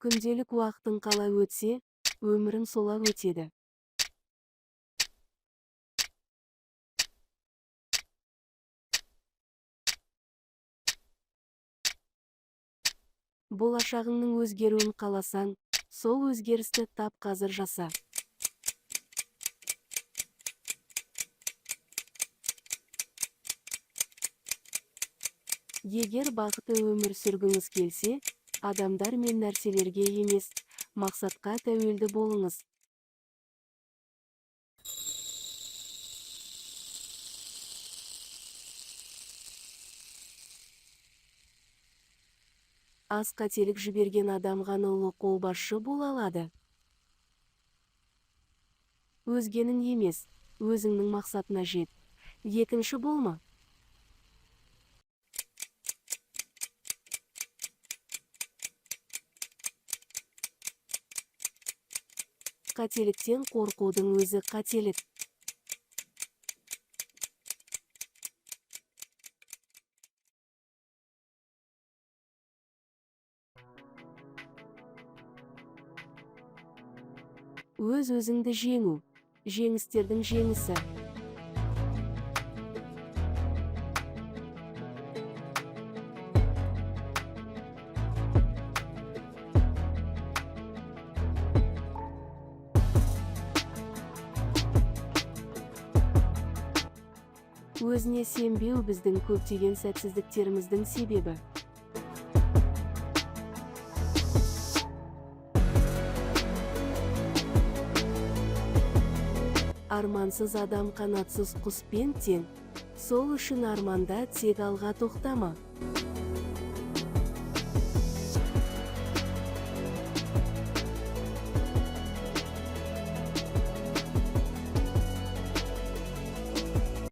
Күнделік уақытың қалай өтсе, өмірің солай өтеді. Болашағыңның өзгеруін қаласаң, сол өзгерісті тап қазір жаса. Егер бақытты өмір сүргіңіз келсе, адамдар мен нәрселерге емес, мақсатқа тәуелді болыңыз. Аз қателік жіберген адам ғана ұлы қолбасшы бола алады. Өзгенің емес, өзіңнің мақсатына жет. Екінші болма. Қателіктен қорқудың өзі қателік. Өз-өзіңді жеңу, жеңістердің жеңісі. Өзіне сенбеу біздің көптеген сәтсіздіктеріміздің себебі. Армансыз адам қанатсыз құспен тең, сол үшін арманда тек алға тоқтама.